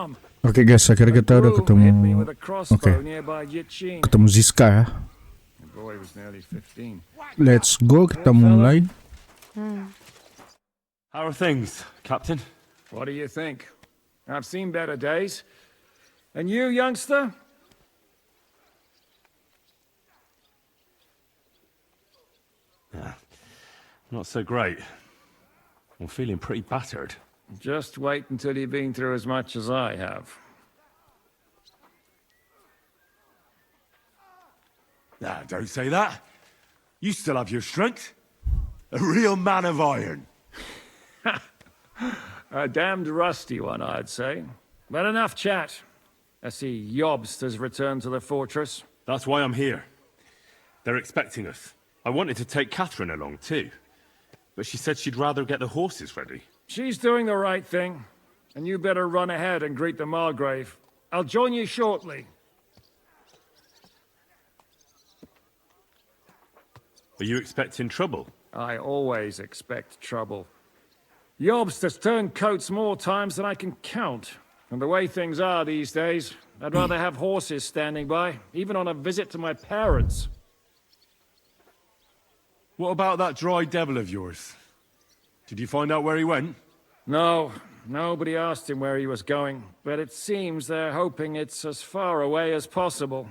arm. Oke guys, akhirnya kita udah Hit me ketemu. with a crossbow Oke, nearby Yichin. ketemu Ziska ya. The boy was nearly 15. Let's go, kita mulai. How are things, Captain? What do you think? I've seen better days. And you, youngster? Not so great. I'm feeling pretty battered. Just wait until you've been through as much as I have. Nah, don't say that. You still have your strength. A real man of iron. A damned rusty one, I'd say. But enough chat. I see Jobst has returned to the fortress. That's why I'm here. They're expecting us. I wanted to take Catherine along too, but she said she'd rather get the horses ready. She's doing the right thing. And you better run ahead and greet the Margrave. I'll join you shortly. Are you expecting trouble? I always expect trouble. Jobst has turned coats more times than I can count. And the way things are these days, I'd rather have horses standing by, even on a visit to my parents. What about that dry devil of yours? Did you find out where he went? No, nobody asked him where he was going, but it seems they're hoping it's as far away as possible.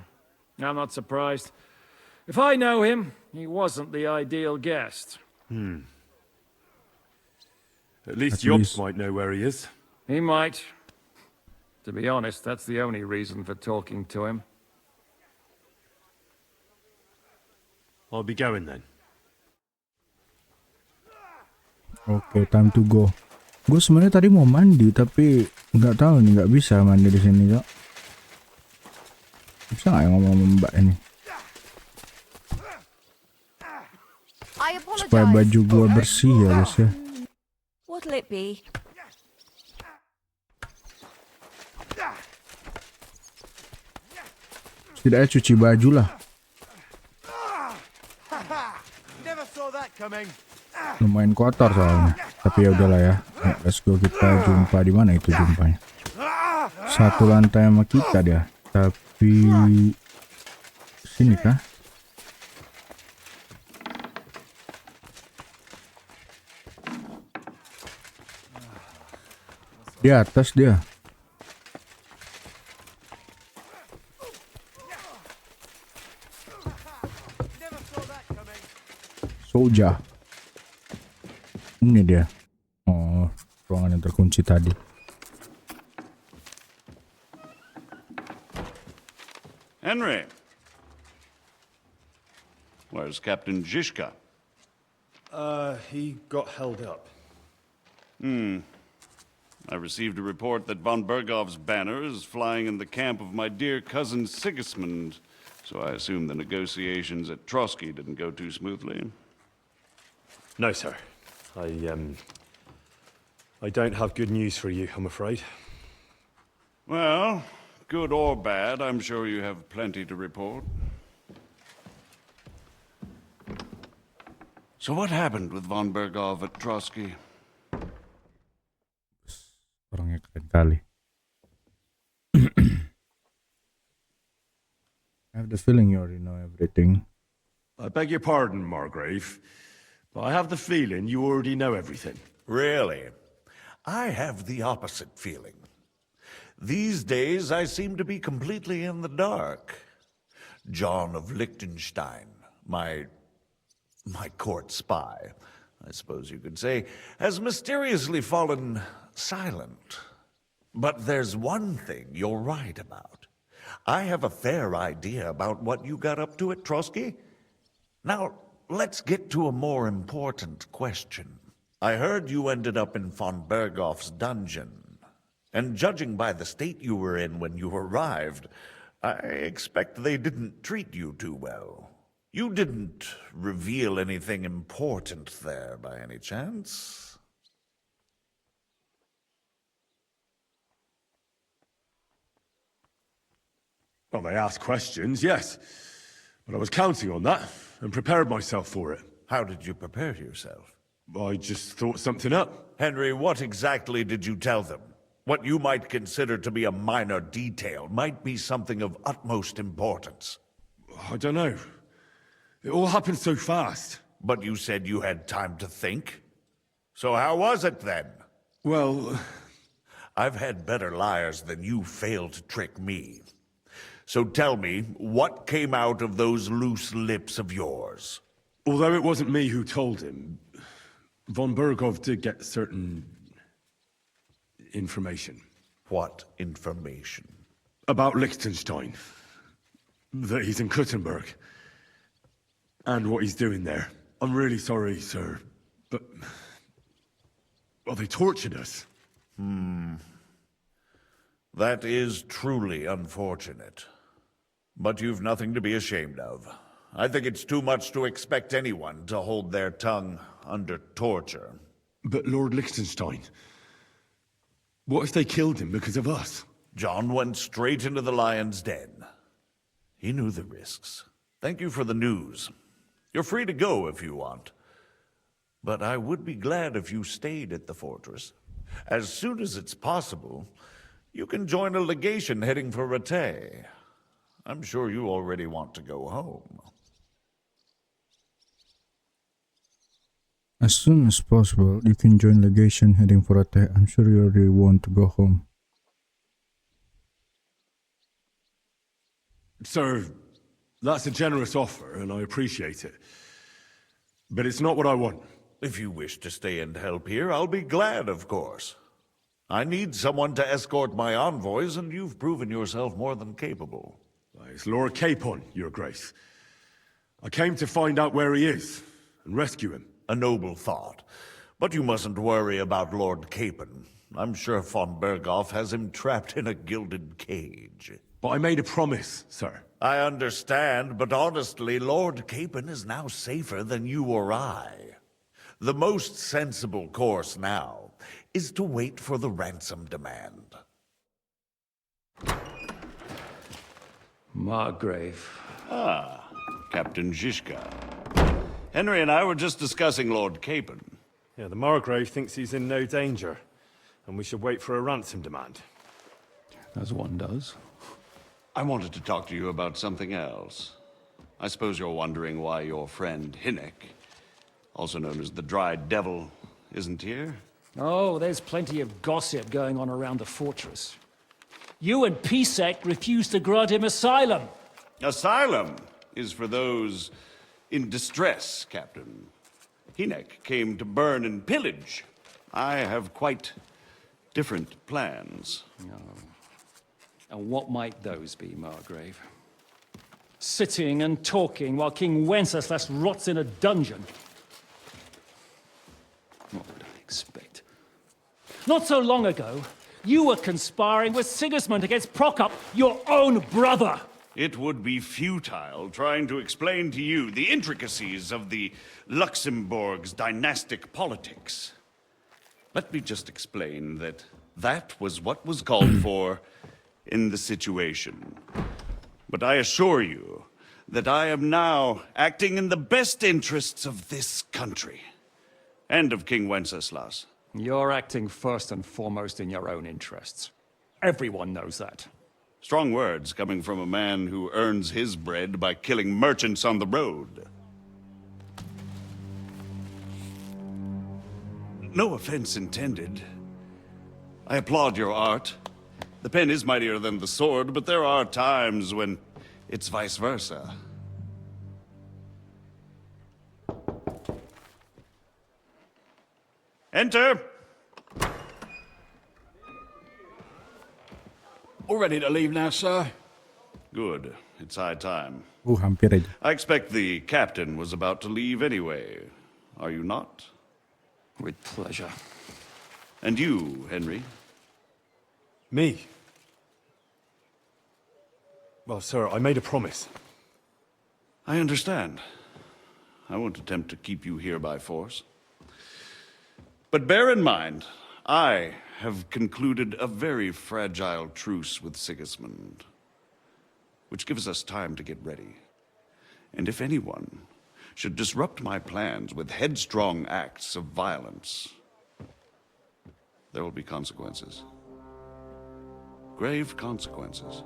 I'm not surprised. If I know him, he wasn't the ideal guest. At least At Jobst least. might know where he is. He might. To be honest, that's the only reason for talking to him. I'll be going then. Oke, time to go. Gue sebenarnya tadi mau mandi tapi nggak tahu nih, nggak bisa mandi di sini kok. Bisa nggak ya ngomong sama Mbak ini? Supaya baju gue bersih ya guys ya. What'll it be? Setidaknya cuci baju lah. Never saw that coming. Lumayan kotor soalnya. Tapi ya udahlah ya. Let's go, kita jumpa di mana itu jumpanya. Satu lantai sama kita dia. Tapi sini kah? Di atas dia. Soldier. Ini dia. Oh, ruangan yang terkunci tadi. Henry. Where's Captain Zizka? He got held up. I received a report that von Bergov's banner is flying in the camp of my dear cousin Sigismund, so I assume the negotiations at Trotsky didn't go too smoothly. No, sir. I don't have good news for you, I'm afraid. Well, good or bad, I'm sure you have plenty to report. So what happened with von Bergov at Trotsky? Orangnya keren kali. I have the feeling you already know everything. I beg your pardon, Margrave, but I have the feeling you already know everything. Really? I have the opposite feeling. These days, I seem to be completely in the dark. John of Liechtenstein, my court spy, I suppose you could say, has mysteriously fallen silent. But there's one thing you're right about. I have a fair idea about what you got up to at Trotsky. Now, let's get to a more important question. I heard you ended up in von Bergov's dungeon. And judging by the state you were in when you arrived, I expect they didn't treat you too well. You didn't reveal anything important there by any chance? Well, they asked questions, yes. But I was counting on that and prepared myself for it. How did you prepare yourself? I just thought something up. Henry, what exactly did you tell them? What you might consider to be a minor detail might be something of utmost importance. I don't know. It all happened so fast. But you said you had time to think. So how was it then? Well, I've had better liars than you fail to trick me. So tell me, what came out of those loose lips of yours? although it wasn't me who told him, von Berghoff did get certain information. What information? About Liechtenstein. That he's in Kuttenberg. And what he's doing there. I'm really sorry, sir, but... well, they tortured us. That is truly unfortunate. But you've nothing to be ashamed of. I think it's too much to expect anyone to hold their tongue under torture. But Lord Liechtenstein... what if they killed him because of us? John went straight into the lion's den. He knew the risks. Thank you for the news. You're free to go if you want. But I would be glad if you stayed at the fortress. As soon as it's possible, you can join a legation heading for Rattay. I'm sure you already want to go home. As soon as possible, you can join legation heading for Rattay. I'm sure you already want to go home. Sir, that's a generous offer, and I appreciate it. But it's not what I want. If you wish to stay and help here, I'll be glad, of course. I need someone to escort my envoys, and you've proven yourself more than capable. It's Lord Capon, Your Grace. I came to find out where he is, and rescue him. A noble thought. But you mustn't worry about Lord Capon. I'm sure von Berghoff has him trapped in a gilded cage. But I made a promise, sir. I understand, but honestly, Lord Capon is now safer than you or I. The most sensible course now is to wait for the ransom demand. Margrave. Ah, Captain Zizka. Henry and I were just discussing Lord Capon. Yeah, the Margrave thinks he's in no danger, and we should wait for a ransom demand. As one does. I wanted to talk to you about something else. I suppose you're wondering why your friend Hinnek, also known as the Dried Devil, isn't here? Oh, there's plenty of gossip going on around the fortress. You and Pisek refused to grant him asylum. Asylum is for those in distress, Captain. Hinnek came to burn and pillage. I have quite different plans. And what might those be, Margrave? Sitting and talking while King Wenceslas rots in a dungeon. What would I expect? Not so long ago, you were conspiring with Sigismund against Prokop, your own brother. It would be futile trying to explain to you the intricacies of the Luxembourg's dynastic politics. Let me just explain that that was what was called for in the situation. But I assure you that I am now acting in the best interests of this country and of King Wenceslas. You're acting first and foremost in your own interests. Everyone knows that. Strong words coming from a man who earns his bread by killing merchants on the road. No offense intended. I applaud your art. The pen is mightier than the sword, but there are times when it's vice versa. Enter! All ready to leave now, sir? Good. It's high time. Hampir aja. I expect the captain was about to leave anyway. Are you not? With pleasure. And you, Henry? Me? Well, sir, I made a promise. I understand. I won't attempt to keep you here by force. But bear in mind, I have concluded a very fragile truce with Sigismund, which gives us time to get ready. And if anyone should disrupt my plans with headstrong acts of violence, there will be consequences. grave consequences.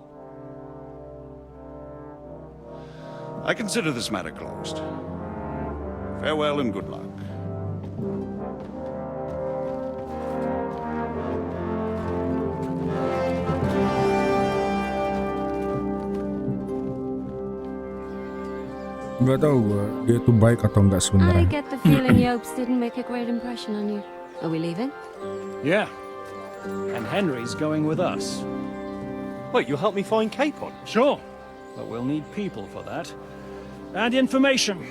I consider this matter closed. Farewell and good luck. Nggak tahu gue dia tuh baik atau enggak I sebenarnya. get the feeling Jobst didn't make a great impression on you. Are we leaving? Yeah. And Henry's going with us. Wait, you'll help me find Capon? Sure. But we'll need people for that. And information.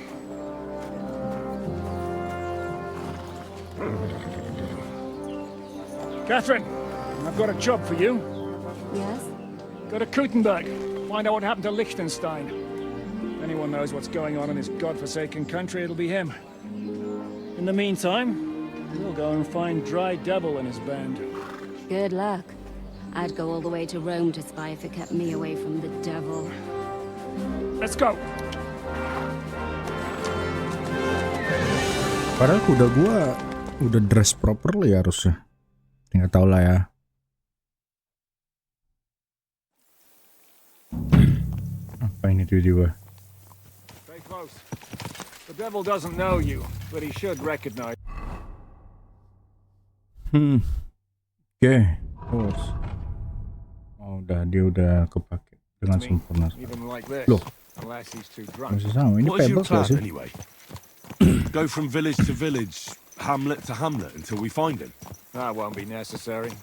Catherine, I've got a job for you. Yes? Go to Kuttenberg. Find out what happened to Liechtenstein. If anyone knows what's going on in this godforsaken country, it'll be him. In the meantime, we'll go and find Dry Devil and his band. Good luck. I'd go all the way to Rome to spy if it kept me away from the devil. Let's go. Padahal kuda gua udah dress properly harusnya. Nggak tahu lah ya. Apa ini tiba-tiba? Stay close. The devil doesn't know you, but he should recognize. Oke. Terus. Oh, dia udah kepake dengan sempurna. Even like this. Loh. Unless he's too drunk. Masih sama. Ini What is your Pebbles gak plan sih? anyway? Go from village to village, hamlet to hamlet until we find him. That won't be necessary.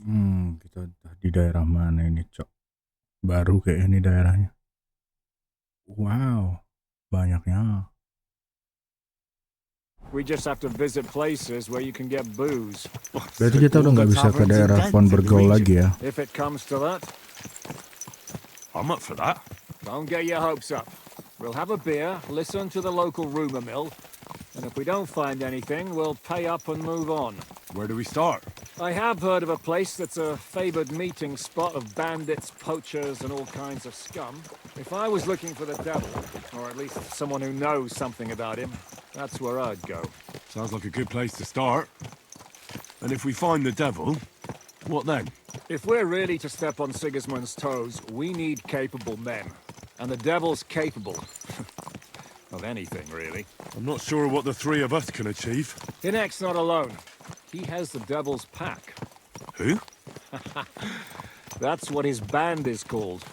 Kita di daerah mana ini, Cok? Baru kayak ini daerahnya. Wow, banyaknya. We just have to visit places where you can get booze. Berarti kita udah nggak bisa ke daerah Von Bergau lagi ya? If it comes to that, I'm up for that. don't get your hopes up. We'll have a beer, listen to the local rumor mill, and if we don't find anything, we'll pay up and move on. Where do we start? I have heard of a place that's a favored meeting spot of bandits, poachers, and all kinds of scum. If I was looking for the devil, or at least someone who knows something about him, that's where I'd go. Sounds like a good place to start. And if we find the devil, what then? If we're really to step on Sigismund's toes, we need capable men. And the devil's capable. Of anything, really. I'm not sure what the three of us can achieve. Inek's not alone. He has the devil's pack. Who? That's what his band is called.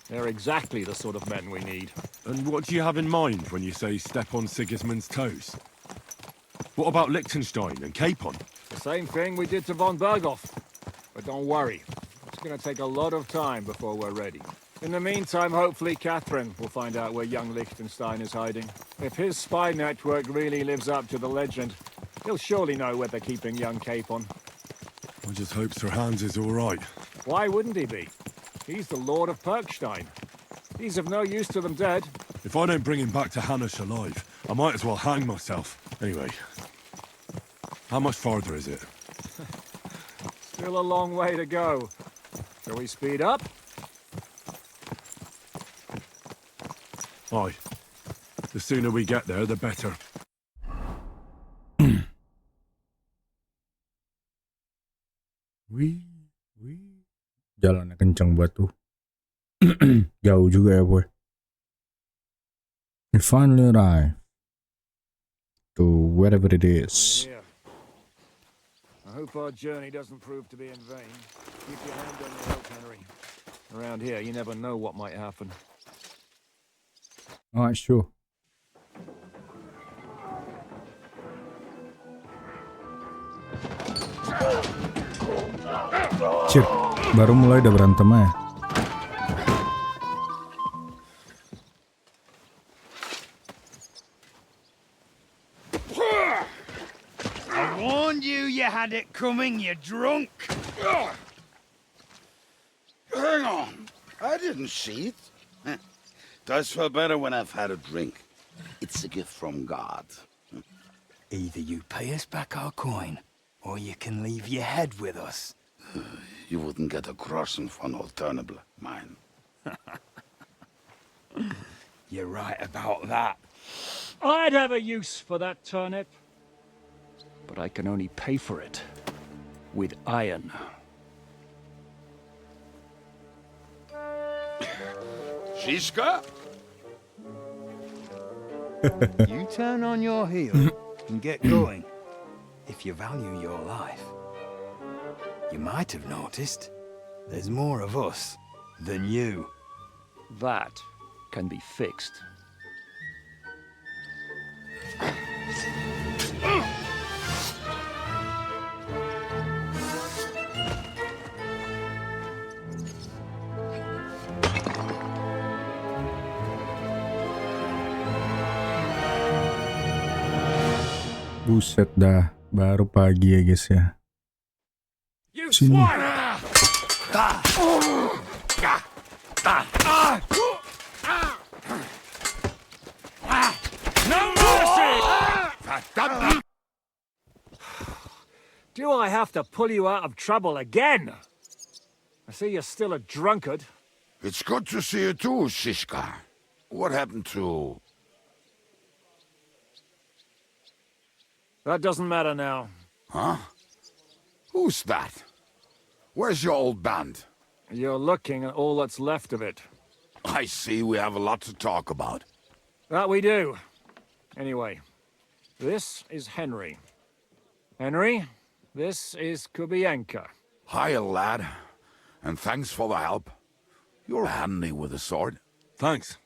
They're exactly the sort of men we need. And what do you have in mind when you say step on Sigismund's toes? What about Liechtenstein and Capon? The same thing we did to von Berghoff. But don't worry. It's going to take a lot of time before we're ready. In the meantime, hopefully Catherine will find out where young Liechtenstein is hiding. If his spy network really lives up to the legend, he'll surely know where they're keeping young Capon. I just hope Sir Hans is all right. Why wouldn't he be? He's the Lord of Perkstein. He's of no use to them dead. If I don't bring him back to Hanish alive, I might as well hang myself. Anyway, how much farther is it? Still a long way to go. Shall we speed up? Aye. The sooner we get there, the better. Wih. Jalannya kencang banget tuh. Jauh juga ya, boy. We finally arrived to wherever it is. Yeah. I hope our journey doesn't prove to be in vain. Keep your hand on the rope, Henry. Around here, you never know what might happen. Alright, sure. Cip, baru mulai udah berantem ya. I warned you had it coming, you drunk. Hang on. I didn't see it. Does feel better when I've had a drink. It's a gift from God. Either you pay us back our coin, or you can leave your head with us. You wouldn't get a groschen for an alternative, mine. You're right about that. I'd have a use for that turnip. But I can only pay for it with iron. Shiska? You turn on your heel and get going. If you value your life. You might have noticed there's more of us than you. That can be fixed. Buset dah, baru pagi ya guys ya. You Sini. swine! No mercy! Do I have to pull you out of trouble again? I see you're still a drunkard. It's good to see you too, Shiska. What happened to... That doesn't matter now. Huh? Who's that? Where's your old band? You're looking at all that's left of it. I see we have a lot to talk about. That we do. Anyway, this is Henry. Henry, this is Kubienka. Hiya, lad. And thanks for the help. You're handy with a sword. Thanks.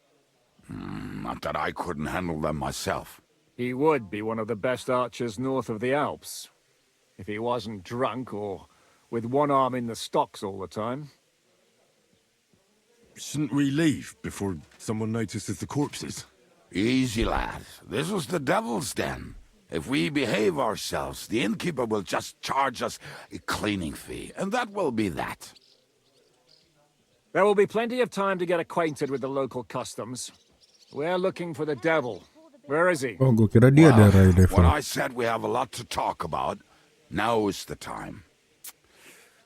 Not that I couldn't handle them myself. He would be one of the best archers north of the Alps. If he wasn't drunk or with one arm in the stocks all the time. Shouldn't we leave before someone notices the corpses? Easy, lad. This was the devil's den. If we behave ourselves, the innkeeper will just charge us a cleaning fee, and that will be that. There will be plenty of time to get acquainted with the local customs. We're looking for the devil. Where is he? Oh, gue kira dia darah When devil. I said we have a lot to talk about, now is the time.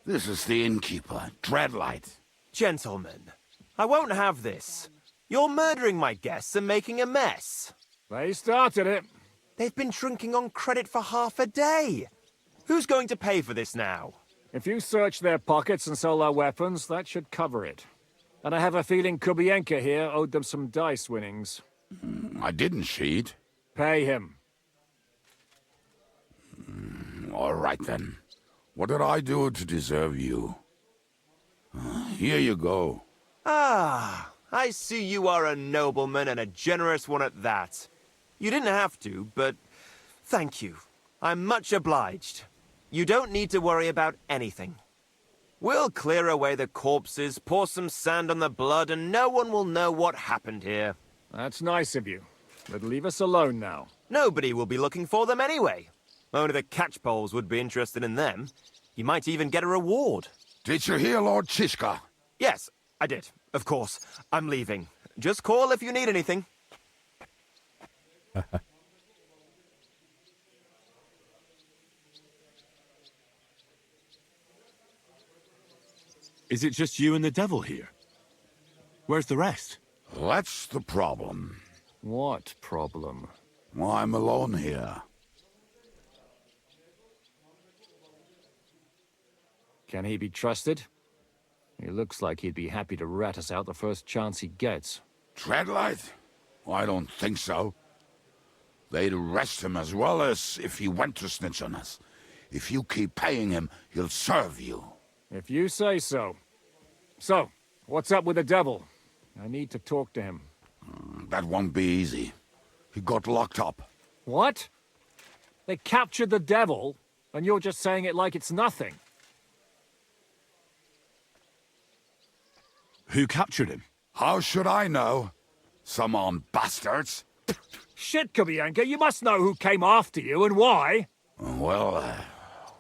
This is the innkeeper, Dreadlight. Gentlemen, I won't have this. You're murdering my guests and making a mess. They started it. They've been drinking on credit for half a day. Who's going to pay for this now? If you search their pockets and sell their weapons, that should cover it. And I have a feeling Kubienka here owed them some dice winnings. I didn't cheat. Pay him. All right, then. What did I do to deserve you? Here you go. Ah, I see you are a nobleman and a generous one at that. You didn't have to, but thank you. I'm much obliged. You don't need to worry about anything. We'll clear away the corpses, pour some sand on the blood, and no one will know what happened here. That's nice of you. But leave us alone now. Nobody will be looking for them anyway. Only the catchpoles would be interested in them. You might even get a reward. Did you hear Lord Chishka? Yes, I did. Of course. I'm leaving. Just call if you need anything. Is it just you and the devil here? Where's the rest? That's the problem. What problem? I'm alone here. Can he be trusted? He looks like he'd be happy to rat us out the first chance he gets. Dreadlight? I don't think so. They'd arrest him as well as if he went to snitch on us. If you keep paying him, he'll serve you. If you say so. So, what's up with the devil? I need to talk to him. That won't be easy. He got locked up. What? They captured the devil, and you're just saying it like it's nothing. Who captured him? How should I know? Some armed bastards. Shit, Kubienka, you must know who came after you and why. Well,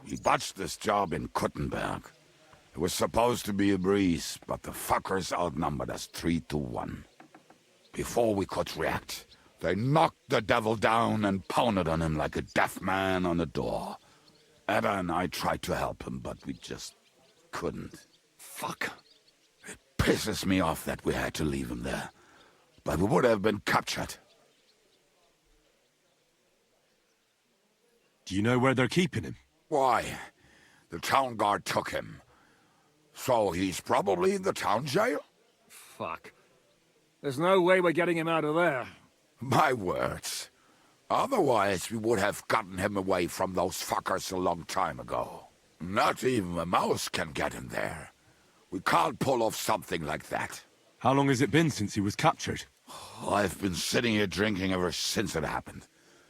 we botched this job in Kuttenberg. It was supposed to be a breeze, but the fuckers outnumbered us 3-1. Before we could react, they knocked the devil down and pounded on him like a deaf man on a door. Ada and I tried to help him, but we just couldn't. Fuck. It pisses me off that we had to leave him there. But we would have been captured. Do you know where they're keeping him? Why? The town guard took him. So he's probably in the town jail? Fuck. There's no way we're getting him out of there. My words. Otherwise, we would have gotten him away from those fuckers a long time ago. Not even a mouse can get him there. We can't pull off something like that. How long has it been since he was captured? I've been sitting here drinking ever since it happened.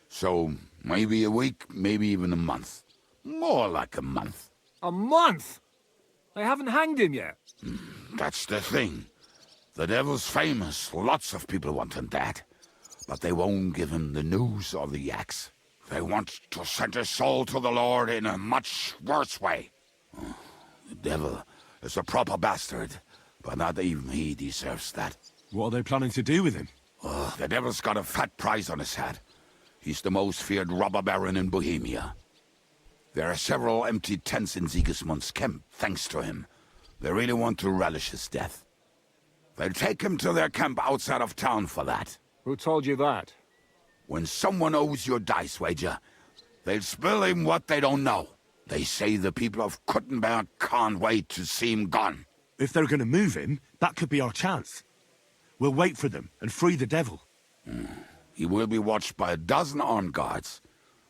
So, maybe a week, maybe even a month. More like a month. A month? They haven't hanged him yet. That's the thing. The devil's famous. Lots of people want him dead. But they won't give him the news or the axe. They want to send his soul to the Lord in a much worse way. The devil is a proper bastard, but not even he deserves that. What are they planning to do with him? The devil's got a fat price on his head. He's the most feared robber baron in Bohemia. There are several empty tents in Sigismund's camp, thanks to him. They really want to relish his death. They'll take him to their camp outside of town for that. Who told you that? When someone owes you a dice wager, they'll spill him what they don't know. They say the people of Kuttenberg can't wait to see him gone. If they're going to move him, that could be our chance. We'll wait for them and free the devil. He will be watched by 12 armed guards.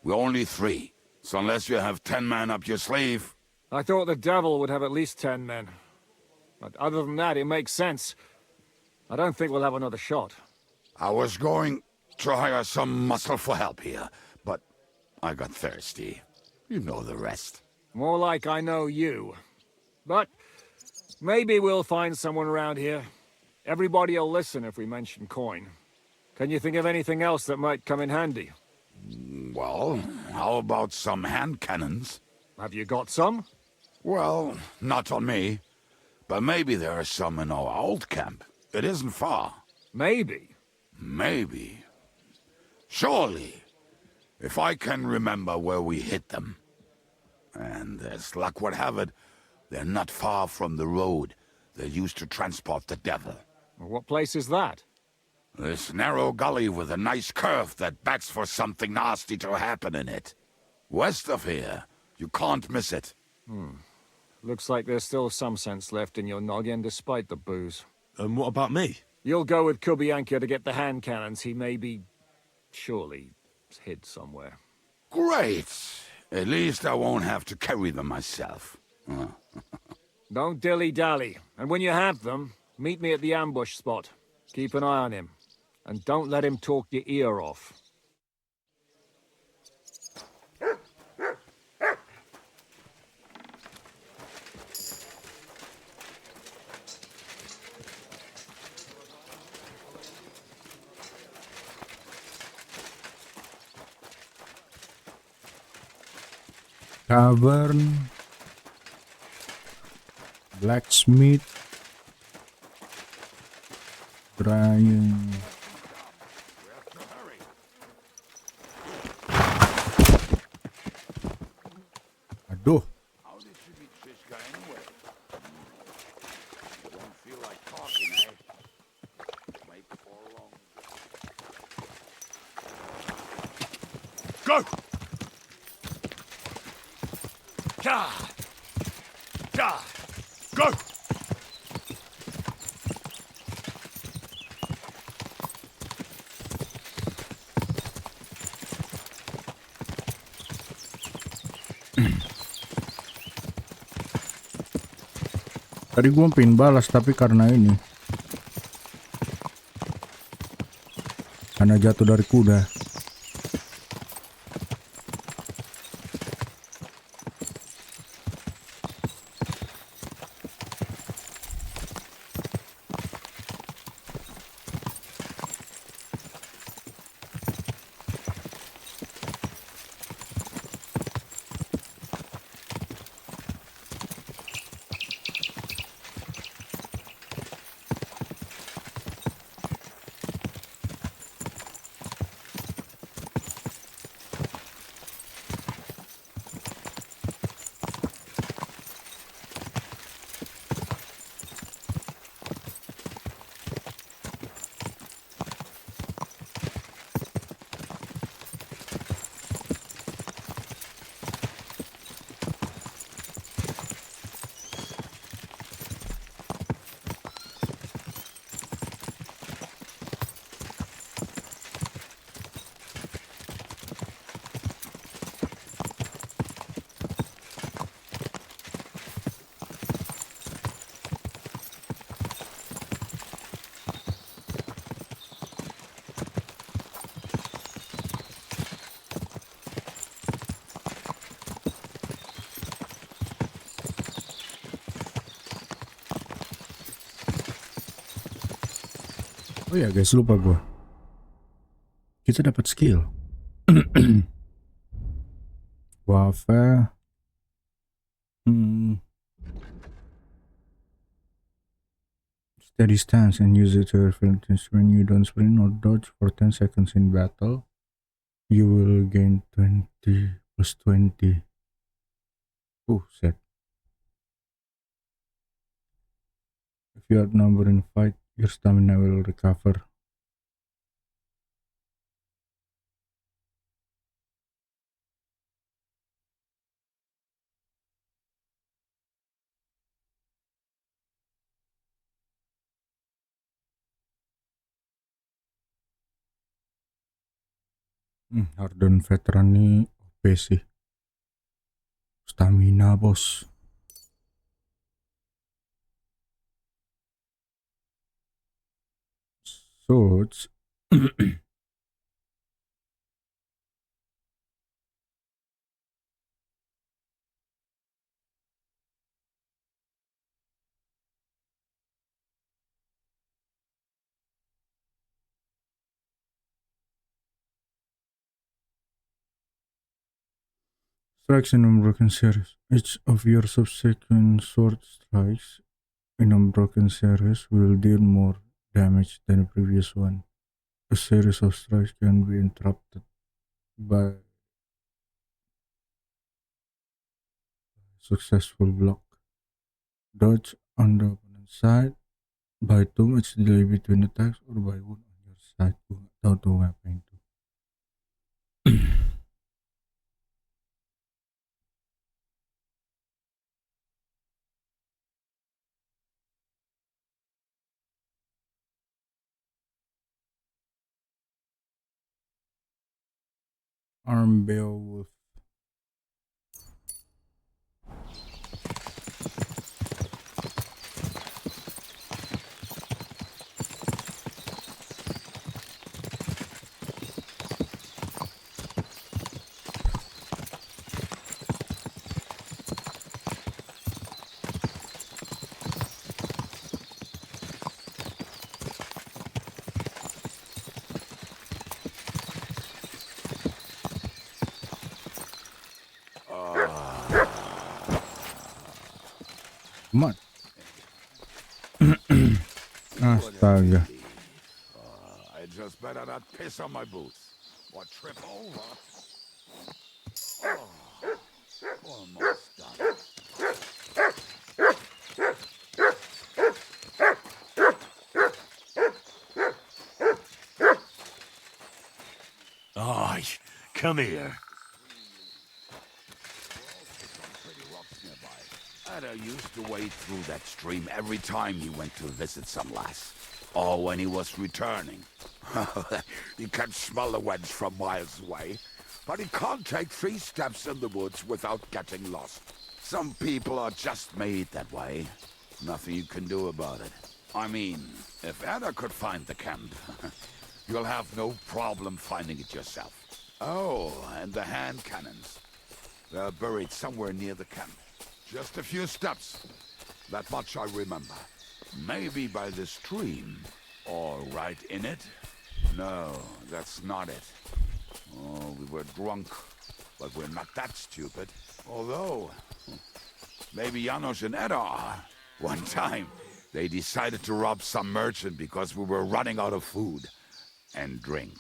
We're only 3, so unless you have 10 men up your sleeve... I thought the devil would have at least 10 men. But other than that, it makes sense. I don't think we'll have another shot. I was going to hire some muscle for help here, but I got thirsty. You know the rest. More like I know you. But maybe we'll find someone around here. Everybody'll listen if we mention coin. Can you think of anything else that might come in handy? Well, how about some hand cannons? Have you got some? Well, not on me. But maybe there are some in our old camp. It isn't far. Maybe. Maybe. Surely. If I can remember where we hid them. And as luck would have it, they're not far from the road they used to transport the devil. What place is that? This narrow gully with a nice curve that backs for something nasty to happen in it. West of here, you can't miss it. Looks like there's still some sense left in your noggin despite the booze. And what about me? You'll go with Kubianka to get the hand cannons. He may be... surely hid somewhere. Great! At least I won't have to carry them myself. Don't dilly-dally. And when you have them, meet me at the ambush spot. Keep an eye on him. And don't let him talk your ear off. Tavern, blacksmith, drying. Aduh. How did you meet this guy anyway? You don't feel like talking, eh? Make for long. Go! Go! Tadi gua pengen balas tapi karena ini. Karena jatuh dari kuda. Oh ya guys, lupa gue. Kita dapat skill. Wafel. Steady stance and use it to advantage when you don't sprint or dodge for 10 seconds in battle. You will gain 20 plus 20. Set. If you outnumber in fight, your stamina will recover. Harden veteran nih OP sih. Stamina bos. Suits. Strikes in unbroken series. Each of your subsequent sword strikes in unbroken series will deal more damage than the previous one. A series of strikes can be interrupted by successful block, dodge on the opponent's side, by too much delay between attacks, or by wound on your side. Gue gak tahu tuh ngapain tuh. Arm Beowulf. Come on. Astaga. I just better not piss on my boots or trip over. Almost done. Aye, come here. Ada used to wade through that stream every time he went to visit some lass. Or when he was returning. He can smell the wench from miles away, but he can't take 3 steps in the woods without getting lost. Some people are just made that way. Nothing you can do about it. I mean, if Ada could find the camp, you'll have no problem finding it yourself. Oh, and the hand cannons. They're buried somewhere near the camp. Just a few steps. That much I remember. Maybe by the stream. Or right in it? No, that's not it. Oh, we were drunk. But we're not that stupid. Although, maybe Janos and Edda are. One time, they decided to rob some merchant because we were running out of food and drink.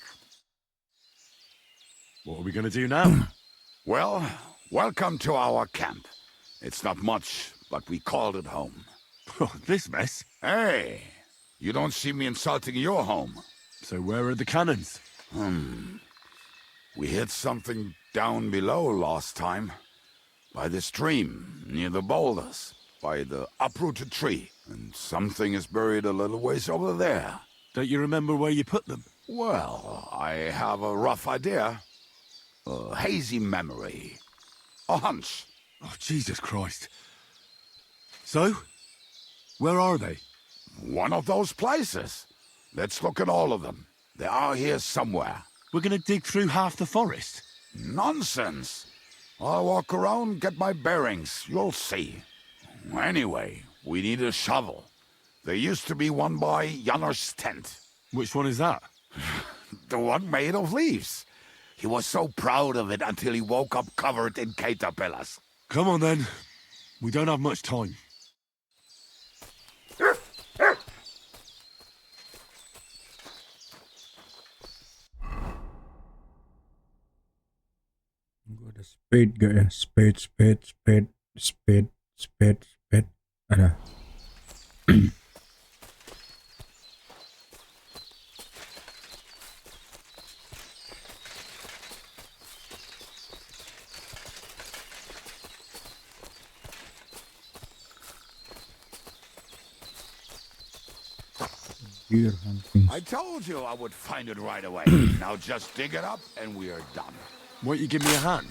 What are we going to do now? Well, welcome to our camp. It's not much, but we called it home. This mess? Hey, you don't see me insulting your home. So where are the cannons? We hit something down below last time. By the stream, near the boulders. By the uprooted tree. And something is buried a little ways over there. Don't you remember where you put them? Well, I have a rough idea. A hazy memory. A hunch. Oh, Jesus Christ. So? Where are they? One of those places. Let's look at all of them. They are here somewhere. We're going to dig through half the forest. Nonsense. I'll walk around, get my bearings. You'll see. Anyway, we need a shovel. There used to be one by Janor's tent. Which one is that? The one made of leaves. He was so proud of it until he woke up covered in caterpillars. Come on then. We don't have much time. Gue ada spade gak ya? Spade. Ada. Deer hunting. I told you I would find it right away. Now just dig it up and we are done. Won't you give me a hand?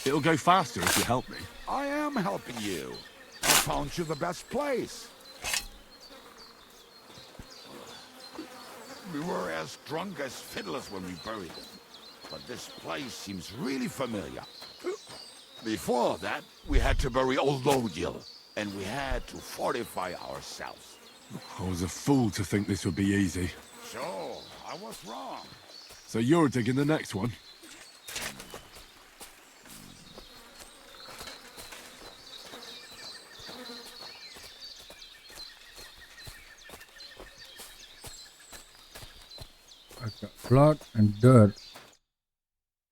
It'll go faster if you help me. I am helping you. I found you the best place. We were as drunk as fiddlers when we buried him. But this place seems really familiar. Before that, we had to bury old Lodiel, and we had to fortify ourselves. I was a fool to think this would be easy. So, I was wrong. So you're digging the next one? I got blood and dirt.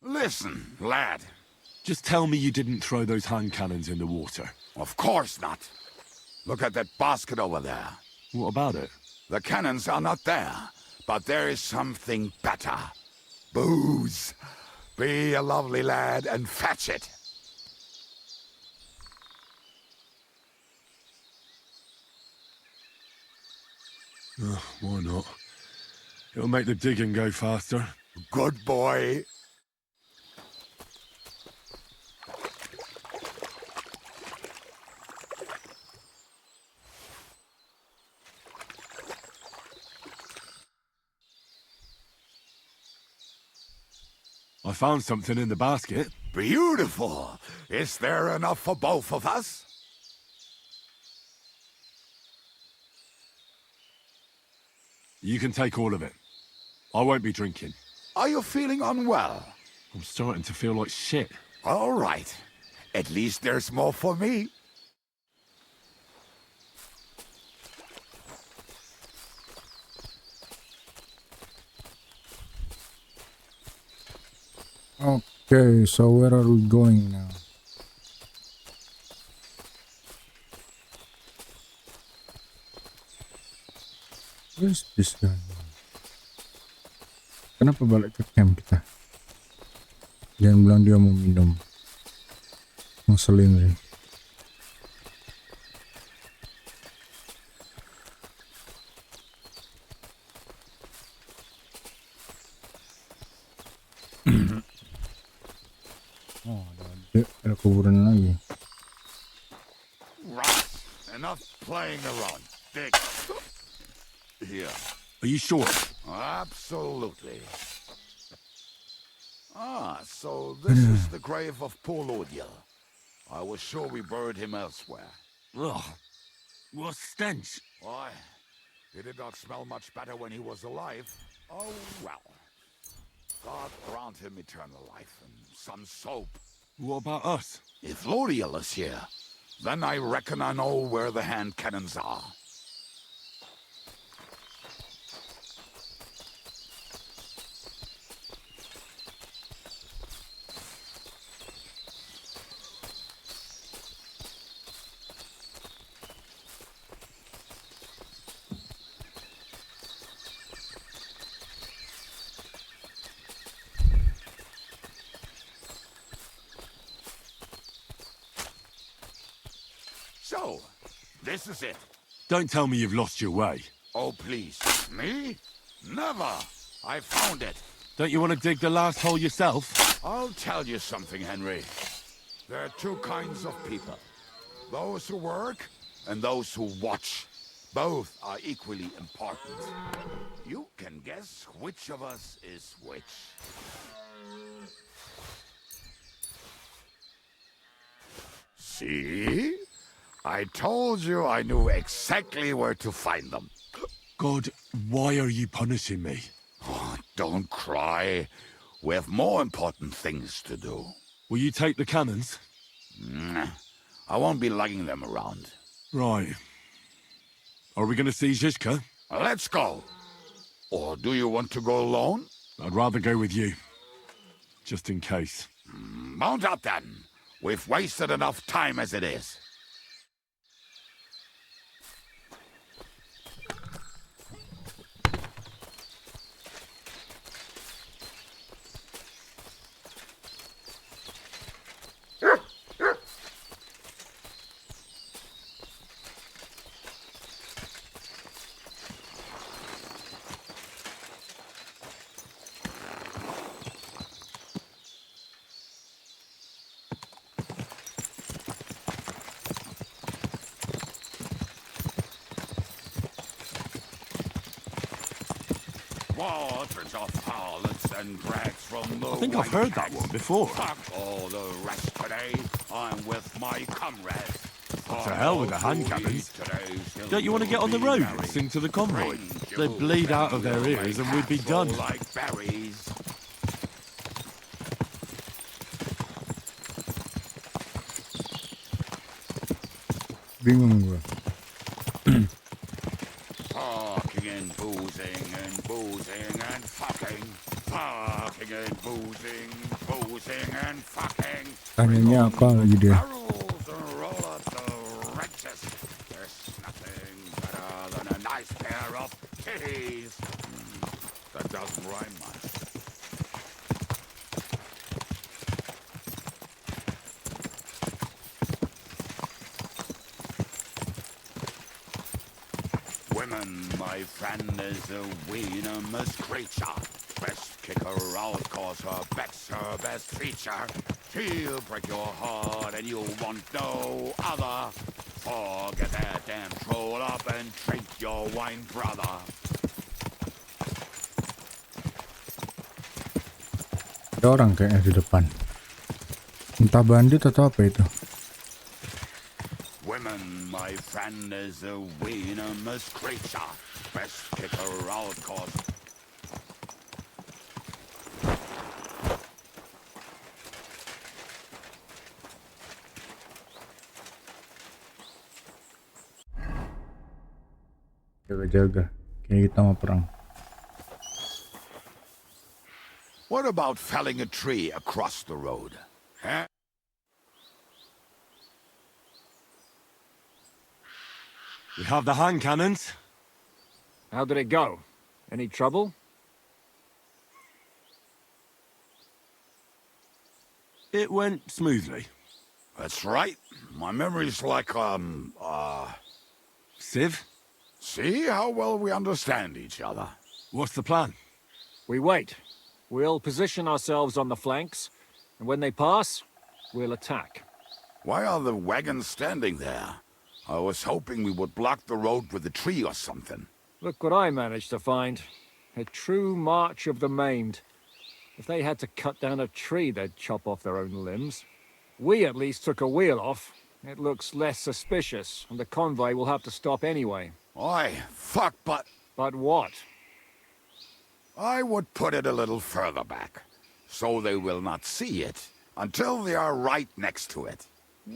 Listen, lad. Just tell me you didn't throw those hand cannons in the water. Of course not. Look at that basket over there. What about it? The cannons are not there, but there is something better. Booze. Be a lovely lad and fetch it. Why not? It'll make the digging go faster. Good boy. I found something in the basket. Beautiful. Is there enough for both of us? You can take all of it. I won't be drinking. Are you feeling unwell? I'm starting to feel like shit. All right. At least there's more for me. Okay, so where are we going now? Where's this guy? Kenapa balik ke camp kita? Jangan bilang dia mau minum. Ngeselin sih. Oh, ada kuburan lagi. Right. Enough playing around. Dig. Here. Are you sure? Absolutely. Ah, so this is the grave of poor Lodiel. I was sure we buried him elsewhere. Ugh. What stench. Why? He did not smell much better when he was alive. Oh, well. God grant him eternal life and some soap. What about us? If Lodiel is here, then I reckon I know where the hand cannons are. So, this is it. Don't tell me you've lost your way. Oh, please. Me? Never. I found it. Don't you want to dig the last hole yourself? I'll tell you something, Henry. There are two kinds of people. Those who work and those who watch. Both are equally important. You can guess which of us is which. See? I told you I knew exactly where to find them. God, why are you punishing me? Oh, don't cry. We have more important things to do. Will you take the cannons? I won't be lugging them around. Right. Are we going to see Zizka? Let's go. Or do you want to go alone? I'd rather go with you. Just in case. Mount up then. We've wasted enough time as it is. Waters of harlots and drags from the I think I've heard that one before. Fuck all the rest today. I'm with my comrades. To hell with the hand cannons. Don't you want to get on the road and sing to the convoy? They'd bleed out of their ears and we'd be done. Like berries. Bingung gua. Parking and boozing and boozing and fucking. Parking and boozing, boozing and fucking. Tanyanya apa lagi dia? Barrels and roll up the wrenches. There's nothing better than a nice pair of titties. That doesn't rhyme much. Women, my friend, is a venomous creature. Best kick her out, cause her back's her best feature. She'll break your heart and you'll want no other. Forget that damn troll up and drink your wine, brother. Ada orang kayaknya di depan. Entah bandit atau apa itu. Women, my friend, is a venomous creature. Best kick her out, cause... Jaga-jaga. Kayak kita mau perang. What about felling a tree across the road? Huh? We have the hand cannons. How did it go? Any trouble? It went smoothly. That's right. My memory's like, Civ, See how well we understand each other. what's the plan? We wait. We'll position ourselves on the flanks, and when they pass, we'll attack. Why are the wagons standing there? I was hoping we would block the road with a tree or something. Look what I managed to find. A true march of the maimed. If they had to cut down a tree, they'd chop off their own limbs. We at least took a wheel off. It looks less suspicious, and the convoy will have to stop anyway. Oi, fuck, but But what? I would put it a little further back, so they will not see it until they are right next to it.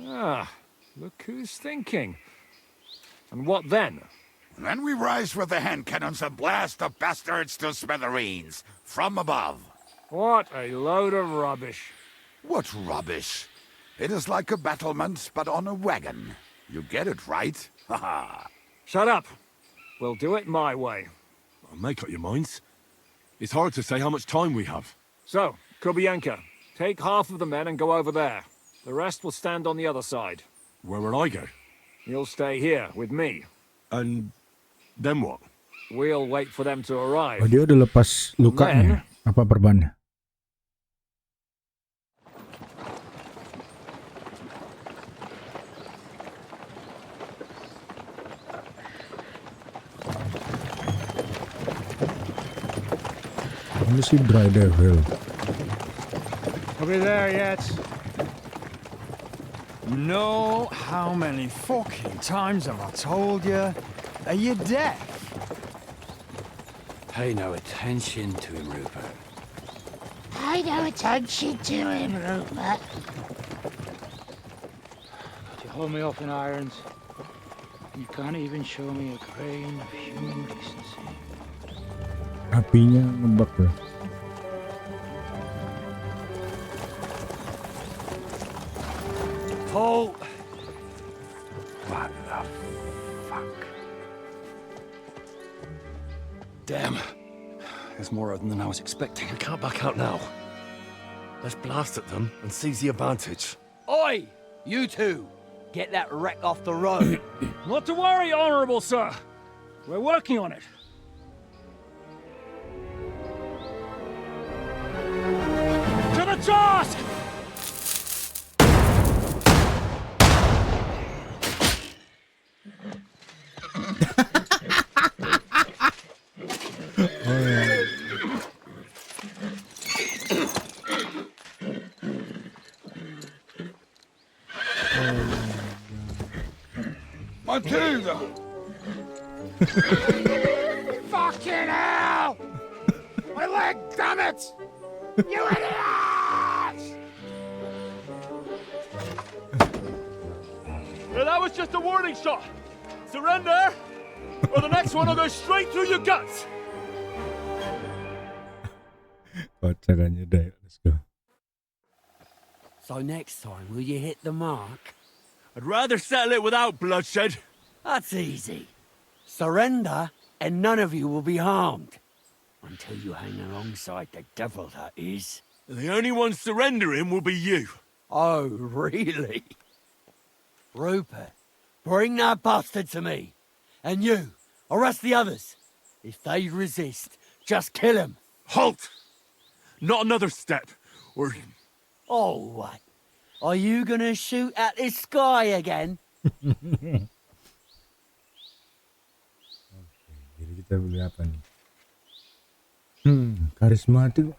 Ah, look who's thinking. And what then? Then we rise with the hand cannons and blast the bastards to smithereens from above. What a load of rubbish. What rubbish! It is like a battlement, but on a wagon. You get it right? Haha. Shut up. We'll do it my way. Make up your minds. It's hard to say how much time we have. So, Kubienka, take half of the men and go over there. The rest will stand on the other side. Where will I go? You'll stay here with me. And then what? We'll wait for them to arrive. Oh, dia udah lepas lukanya. Apa perbannya? Only see dry devil. Are we there yet? You know how many fucking times have I told you? Are you deaf? Pay no attention to him, Rupert. Pay no attention to him, Rupert. You hold me up in irons, and you can't even show me a grain of human decency. Apinya ngebak bro. Paul! What the fuck? Damn. There's more of them than I was expecting. We can't back out now. Let's blast at them and seize the advantage. Oi! You two! Get that wreck off the road. Not to worry, Honorable Sir. We're working on it. To the task! Matilda! Fucking hell! My leg, damn it! You idiots! Well, that was just a warning shot. Surrender, or the next one will go straight through your guts. Kocakannya deh. Let's go. So next time, will you hit the mark? I'd rather settle it without bloodshed. That's easy. Surrender, and none of you will be harmed. Until you hang alongside the devil, that is. The only one surrendering will be you. Oh, really? Rupert, bring that bastard to me. And you, arrest the others. If they resist, just kill them. Halt! Not another step, or... Oh, what? Are you gonna shoot at the sky again? Jadi kita beli apa nih? Karismatik.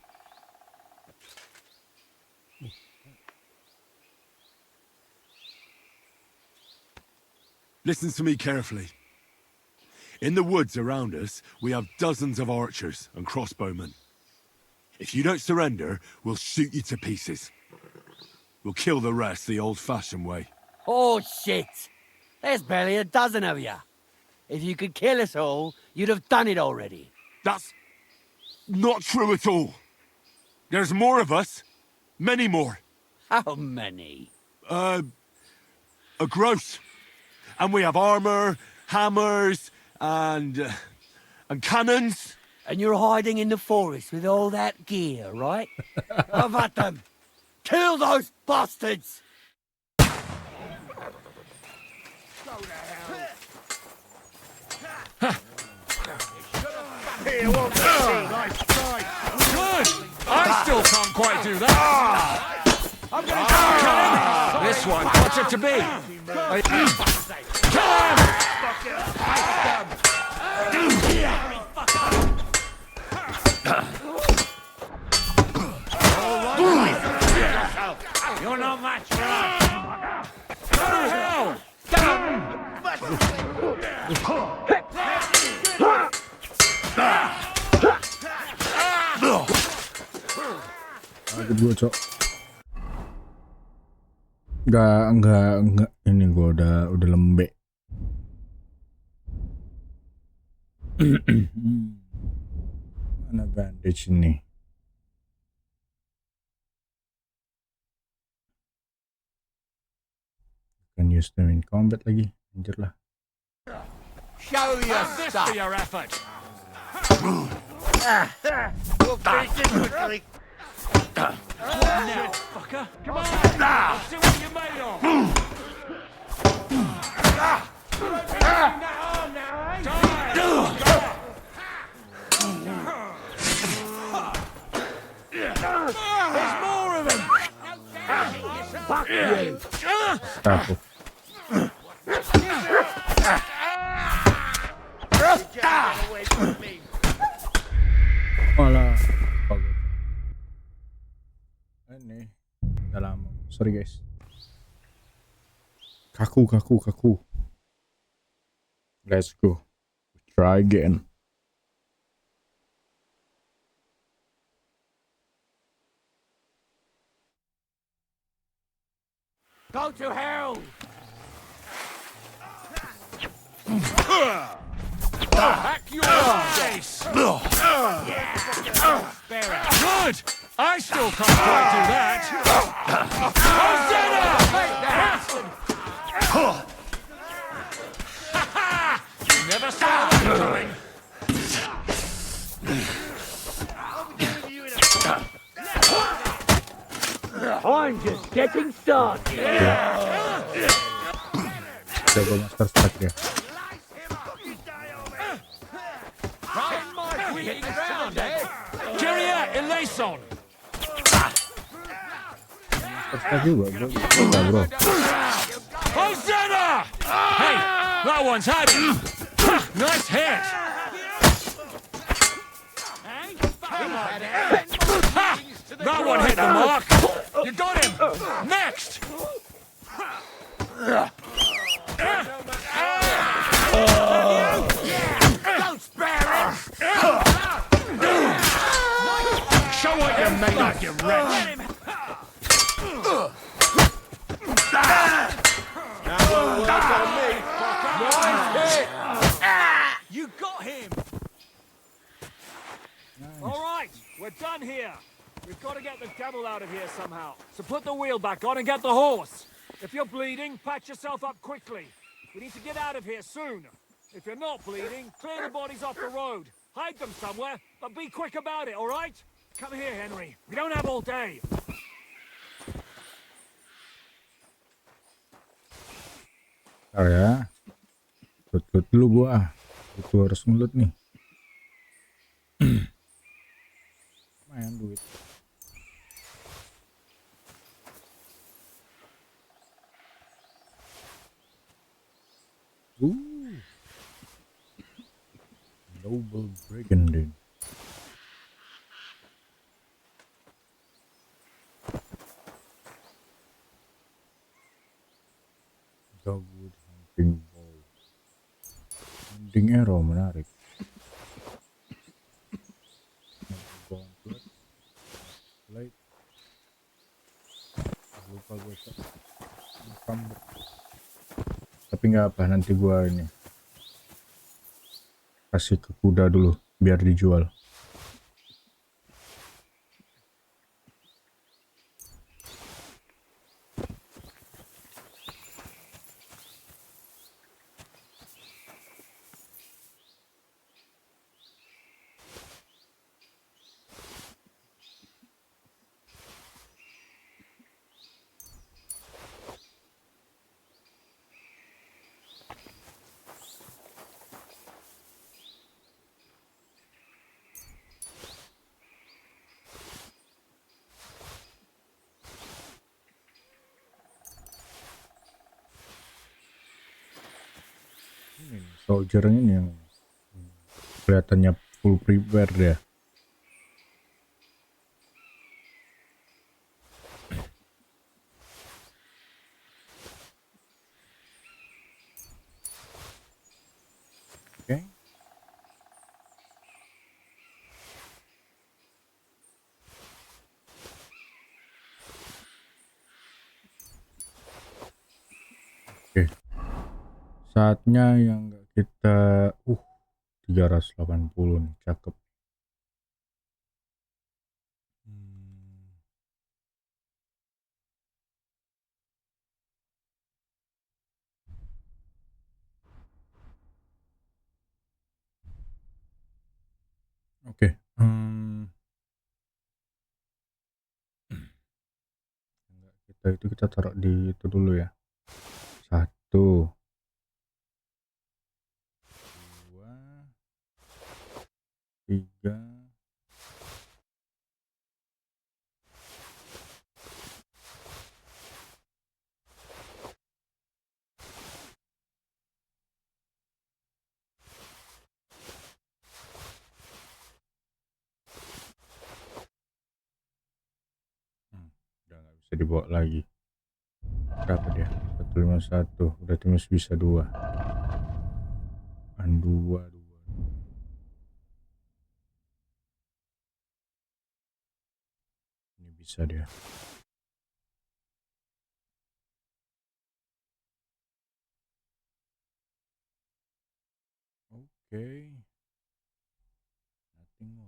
Listen to me carefully. In the woods around us, we have dozens of archers and crossbowmen. If you don't surrender, we'll shoot you to pieces. We'll kill the rest the old-fashioned way. Oh, shit! There's barely a dozen of you. If you could kill us all, you'd have done it already. That's not true at all. There's more of us. Many more. How many? A gross. And we have armor, hammers, and cannons. And you're hiding in the forest with all that gear, right? Have at them! Kill those bastards! Here, won't you? Nice try. Good! I still can't quite do that. I'm gonna kill him! This one, what's it to be? Kill him! You're not much for us. Go to hell! Kedua cok. Enggak ini gua udah lembek. Mana bandage ini? Can use them in combat lagi. Anjir lah. Show your This stuff. for your effort. We'll finish this quickly. Now, fucker. Come on. Let's see what you're made of. There's more of them. Fuck you. Aku. Malah. Ini udah lama. Sorry guys. Kaku. Let's go. Try again. to hell! Hack your face! Good! I still can't quite do that! Hosanna! You never saw that coming! I'm just getting started. Coba master strike ya. Carry out, Elason! Master strike juga bro. Bisa, bro. Hosanna! Hey, that one's had it! Nice hit! Ha! That one hit the mark! You got him! Next! Don't spare him! Show what you're made of, you wretch! You got him! All right, we're done here. We've got to get the devil out of here somehow. So put the wheel back on and get the horse. If you're bleeding, patch yourself up quickly. We need to get out of here soon. If you're not bleeding, clear the bodies off the road. Hide them somewhere, but be quick about it, all right? Come here, Henry. We don't have all day. Bentar ya. Loot dulu gua. Itu harus ngeloot nih. Lumayan duit. Noble Brigandine. Dogwood hunting bow. Hunting arrow menarik. Gauntlet. Blade. Lupa gue sambut. Tapi nggak apa, nanti gua ini kasih ke kuda dulu biar dijual. Soldier ini yang kelihatannya full prepare ya. Oke. Oke. Saatnya yang enggak kita 380 nih, cakep. Oke. Kita taruh di itu dulu ya. 1 2 3 udah nggak bisa dibawa lagi. Berapa dia? 151. Berarti masih bisa 2. 2. Ini bisa dia. Okay. Nothing more.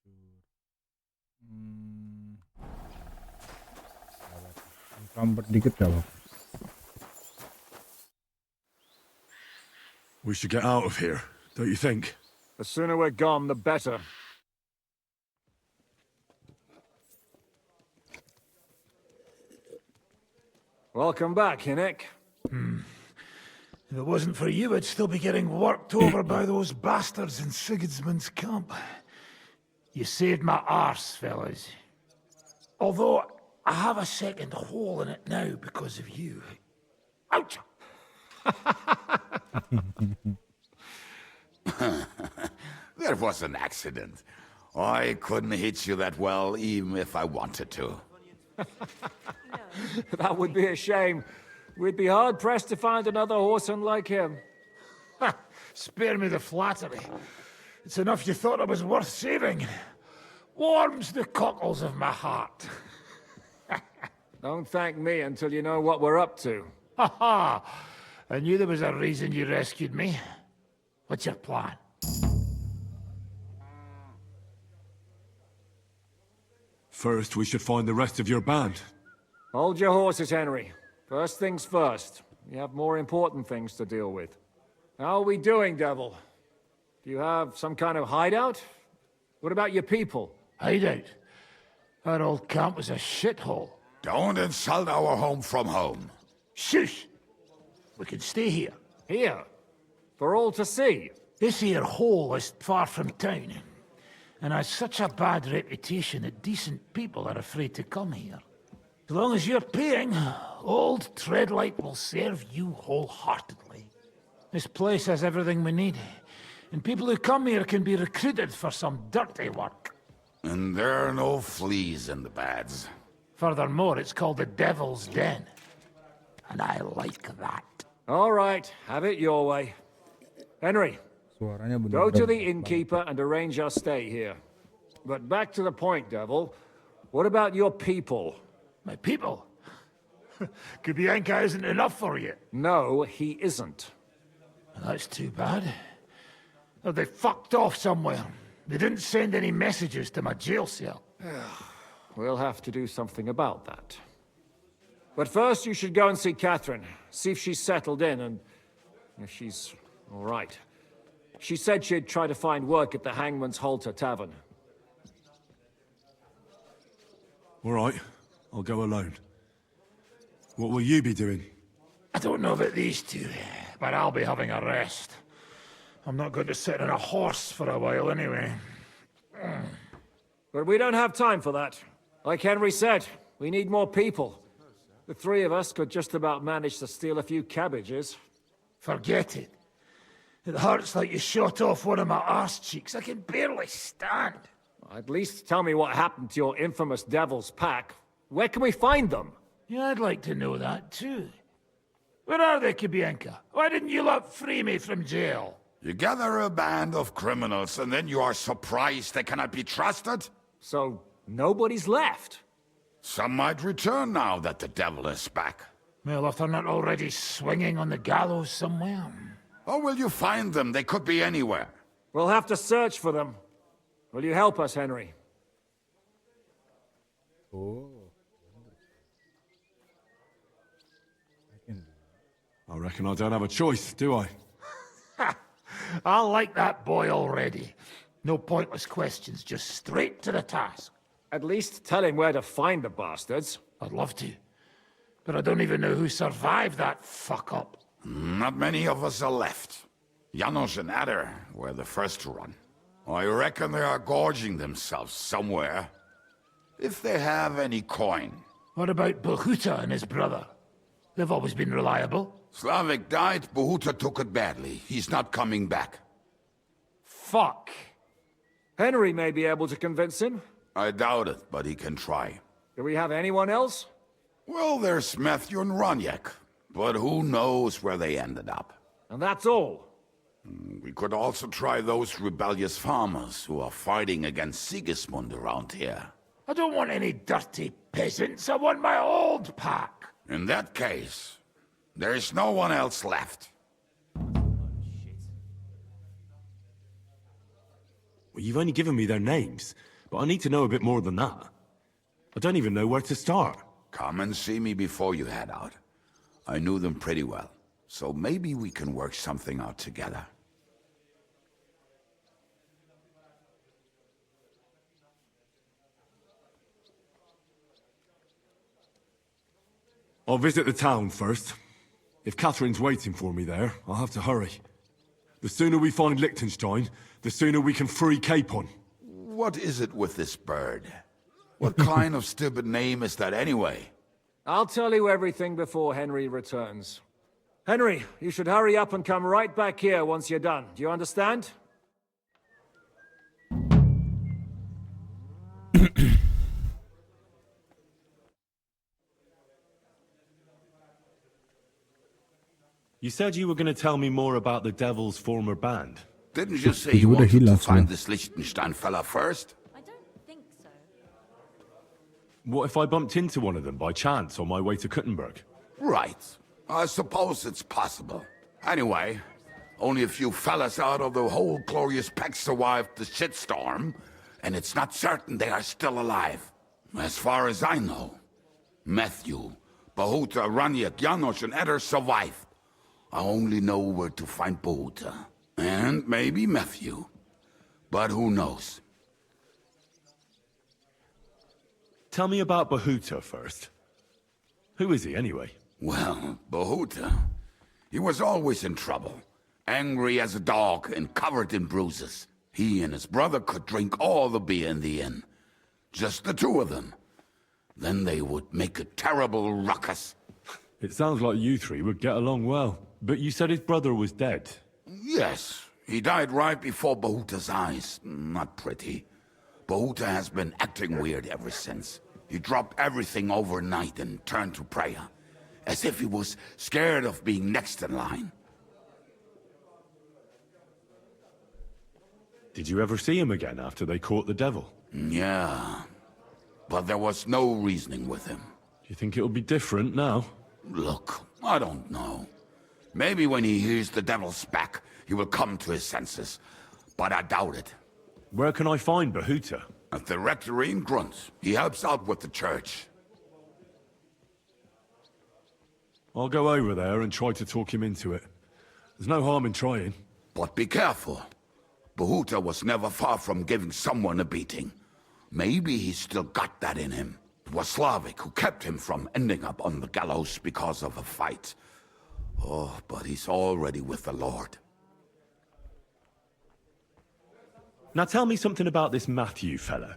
Sure. Comfort dikit gak apa-apa. We should get out of here, don't you think? The sooner we're gone, the better. Welcome back, Hinnick. If it wasn't for you, I'd still be getting worked over by those bastards in Sigismund's camp. You saved my arse, fellas. Although, I have a second hole in it now because of you. Ouch! That was an accident. I couldn't hit you that well, even if I wanted to. That would be a shame. We'd be hard-pressed to find another horseman like him. Spare me the flattery. It's enough you thought I was worth saving. Warms the cockles of my heart. Don't thank me until you know what we're up to. Ha ha! I knew there was a reason you rescued me. What's your plan? First, we should find the rest of your band. Hold your horses, Henry. First things first. We have more important things to deal with. How are we doing, Devil? Do you have some kind of hideout? What about your people? Hideout? That old camp was a shithole. Don't insult our home from home. Shush! We can stay here. Here? For all to see? This here hole is far from town, and has such a bad reputation that decent people are afraid to come here. As long as you're paying, old Treadlight will serve you wholeheartedly. This place has everything we need, and people who come here can be recruited for some dirty work. And there are no fleas in the beds. Furthermore, it's called the Devil's Den, and I like that. All right, have it your way. Henry, Suaranya go to bener-bener the innkeeper and arrange our stay here. But back to the point, Devil. What about your people? My people? Kubienka isn't enough for you. No, he isn't. That's too bad. Oh, they fucked off somewhere. They didn't send any messages to my jail cell. We'll have to do something about that. But first, you should go and see Catherine. See if she's settled in and if she's all right. She said she'd try to find work at the Hangman's Halter Tavern. All right, I'll go alone. What will you be doing? I don't know about these two, but I'll be having a rest. I'm not going to sit on a horse for a while anyway. But we don't have time for that. Like Henry said, we need more people. The three of us could just about manage to steal a few cabbages. Forget it. It hurts like you shot off one of my arse cheeks. I can barely stand. At least tell me what happened to your infamous Devil's Pack. Where can we find them? Yeah, I'd like to know that too. Where are they, Kubienka? Why didn't you lot free me from jail? You gather a band of criminals and then you are surprised they cannot be trusted? So, nobody's left? Some might return now that the devil is back. Well, if they're not already swinging on the gallows somewhere. Or will you find them? They could be anywhere. We'll have to search for them. Will you help us, Henry? Oh. I reckon I don't have a choice, do I? I like that boy already. No pointless questions, just straight to the task. At least tell him where to find the bastards. I'd love to. But I don't even know who survived that fuck-up. Not many of us are left. Janos and Adder were the first to run. I reckon they are gorging themselves somewhere. If they have any coin. What about Bohuta and his brother? They've always been reliable. Slavik died, Bohuta took it badly. He's not coming back. Fuck. Henry may be able to convince him. I doubt it, but he can try. Do we have anyone else? Well, there's Matthew and Roniak, but who knows where they ended up. And that's all. We could also try those rebellious farmers who are fighting against Sigismund around here. I don't want any dirty peasants. I want my old pack. In that case, there is no one else left. Well, you've only given me their names, but I need to know a bit more than that. I don't even know where to start. Come and see me before you head out. I knew them pretty well, so maybe we can work something out together. I'll visit the town first. If Catherine's waiting for me there, I'll have to hurry. The sooner we find Liechtenstein, the sooner we can free Capon. What is it with this bird? What kind of stupid name is that anyway? I'll tell you everything before Henry returns. Henry, you should hurry up and come right back here once you're done. Do you understand? You said you were going to tell me more about the Devil's former band. Didn't you say you wanted to find this Liechtenstein fella first? I don't think so. What if I bumped into one of them by chance on my way to Kuttenberg? Right. I suppose it's possible. Anyway, only a few fellas out of the whole glorious pack survived the shitstorm, and it's not certain they are still alive. As far as I know, Matthew, Bahuta, Raniak, Janos, and Eder survived. I only know where to find Bahuta. And maybe Matthew. But who knows? Tell me about Bahuta first. Who is he, anyway? Well, Bahuta, he was always in trouble. Angry as a dog and covered in bruises. He and his brother could drink all the beer in the inn. Just the two of them. Then they would make a terrible ruckus. It sounds like you three would get along well. But you said his brother was dead. Yes, he died right before Bahuta's eyes. Not pretty. Bahuta has been acting weird ever since. He dropped everything overnight and turned to prayer. As if he was scared of being next in line. Did you ever see him again after they caught the devil? Yeah, but there was no reasoning with him. Do you think it'll be different now? Look, I don't know. Maybe when he hears the devil's back, he will come to his senses. But I doubt it. Where can I find Bahuta? At the rectory in Grunt. He helps out with the church. I'll go over there and try to talk him into it. There's no harm in trying. But be careful. Bahuta was never far from giving someone a beating. Maybe he's still got that in him. It was Slavik who kept him from ending up on the gallows because of a fight. Oh, but he's already with the Lord. Now tell me something about this Matthew fella.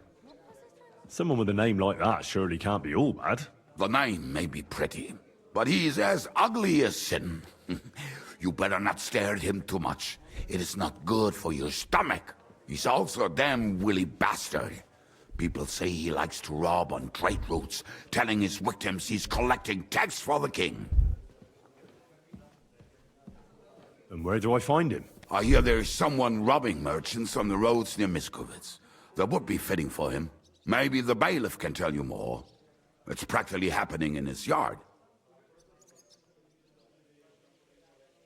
Someone with a name like that surely can't be all bad. The name may be pretty, but he's as ugly as sin. You better not stare at him too much. It is not good for your stomach. He's also a damn willy bastard. People say he likes to rob on trade routes, telling his victims he's collecting tax for the king. And where do I find him? I hear there's someone robbing merchants on the roads near Miskovitz. That would be fitting for him. Maybe the bailiff can tell you more. It's practically happening in his yard.